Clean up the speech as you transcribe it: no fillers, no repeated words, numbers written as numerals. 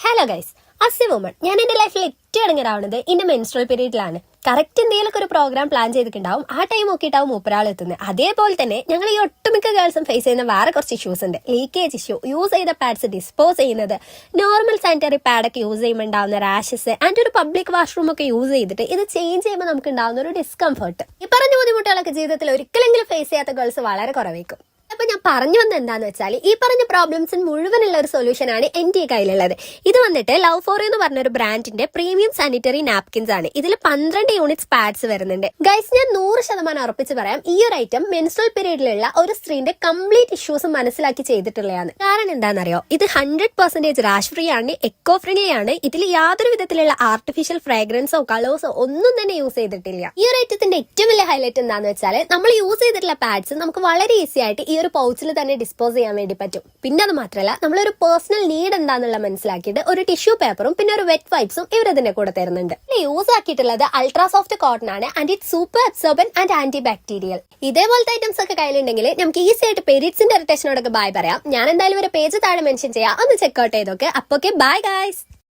Hello guys, as a woman ഞാൻ എന്റെ ലൈഫിൽ ഏറ്റവും ഇടങ്ങറാവുന്നത് എന്റെ മെൻസ്ട്രൽ പീരീഡിലാണ്. കറക്റ്റ് എന്തെങ്കിലുമൊക്കെ ഒരു പ്രോഗ്രാം പ്ലാൻ ചെയ്തിട്ടുണ്ടാവും. ആ ടൈം നോക്കിയിട്ടാവും മൂപ്പരാൾ എത്തുന്നത്. അതേപോലെ തന്നെ ഞങ്ങൾ ഈ ഒട്ടുമിക്ക ഗേൾസും ഫേസ് ചെയ്യുന്ന വേറെ കുറച്ച് ഇഷ്യൂസ് ഉണ്ട്. ലീക്കേജ് ഇഷ്യൂ, യൂസ് ചെയ്ത പാഡ്സ് ഡിസ്പോസ് ചെയ്യുന്നത്, നോർമൽ സാനിറ്ററി പാഡൊക്കെ യൂസ് ചെയ്യുമ്പോൾ ഉണ്ടാവുന്ന റാഷസ് ആൻഡ് ഒരു പബ്ലിക് വാഷ്റൂം ഒക്കെ യൂസ് ചെയ്തിട്ട് ഇത് ചേഞ്ച് ചെയ്യുമ്പോൾ നമുക്ക് ഉണ്ടാവുന്ന ഒരു ഡിസ്കംഫർട്ട്. ഈ പറഞ്ഞ ബുദ്ധിമുട്ടുകളൊക്കെ ജീവിതത്തിൽ ഒരിക്കലെങ്കിലും ഫേസ് ചെയ്യാത്ത ഗേൾസ് വളരെ കുറവേക്കും. അപ്പൊ ഞാൻ പറഞ്ഞു വന്നത് എന്താന്ന് വെച്ചാൽ, ഈ പറഞ്ഞ പ്രോബ്ലംസിന് മുഴുവനുള്ള ഒരു സൊല്യൂഷൻ ആണ് എന്റെ കയ്യിലുള്ളത്. ഇത് വന്നിട്ട് ലവ് ഫോർ എന്ന് പറഞ്ഞൊരു ബ്രാൻഡിന്റെ പ്രീമിയം സാനിറ്ററി നാപ്കിൻസ് ആണ്. ഇതിൽ 12 യൂണിറ്റ്സ് പാഡ്സ് വരുന്നുണ്ട്. ഗൈസ്, ഞാൻ 100% ഉറപ്പിച്ച് പറയാം, ഈ ഒരു ഐറ്റം മെൻസ്ട്രൽ പീരീഡിലുള്ള ഒരു സ്ത്രീന്റെ കംപ്ലീറ്റ് ഇഷ്യൂസ് മനസ്സിലാക്കി ചെയ്തിട്ടുള്ളതാണ്. കാരണം എന്താണെന്നറിയോ, ഇത് 100% റാഷ് ഫ്രീ ആണ്, എക്കോ ഫ്രണ്ട്ലി ആണ്. ഇതിൽ യാതൊരു വിധത്തിലുള്ള ആർട്ടിഫിഷ്യൽ ഫ്രാഗ്രൻസോ കളേഴ്സോ ഒന്നും തന്നെ യൂസ് ചെയ്തിട്ടില്ല. ഈ ഒരു ഐറ്റത്തിന്റെ ഏറ്റവും വലിയ ഹൈലൈറ്റ് എന്താണെന്ന് വെച്ചാൽ, നമ്മൾ യൂസ് ചെയ്തിട്ടുള്ള പാഡ്സ് നമുക്ക് വളരെ ഈസി ആയിട്ട് ഈ ഒരു പൗച്ചിൽ തന്നെ ഡിസ്പോസ് ചെയ്യാൻ വേണ്ടി പറ്റും. പിന്നെ അത് മാത്രമല്ല, നമ്മളൊരു പേഴ്സണൽ നീഡ് എന്താന്നുള്ള മനസ്സിലാക്കിയിട്ട് ഒരു ടിഷ്യൂ പേപ്പറും പിന്നെ ഒരു വെറ്റ് വൈപ്സും ഇവരതിന്റെ കൂടെ തരുന്നുണ്ട്. യൂസ് ആക്കിയിട്ടുള്ളത് അൾട്രാ സോഫ്റ്റ് കോട്ടൺ ആണ് and it super absorbent and anti bacterial. ഇതേപോലത്തെ ഐറ്റംസ് ഒക്കെ കയ്യിലുണ്ടെങ്കിൽ നമുക്ക് ഈസി ആയിട്ട് പീരീഡ്സിന്റെ ഇറിറ്റേഷനോടൊക്കെ ബൈ പറയാം. ഞാൻ എന്തായാലും ഒരു പേജ് താഴെ മെൻഷൻ ചെയ്യാം, ഒന്ന് ചെക്ക്ഔട്ട് ചെയ്തൊക്കെ. അപ്പൊ ബൈ ഗൈസ്.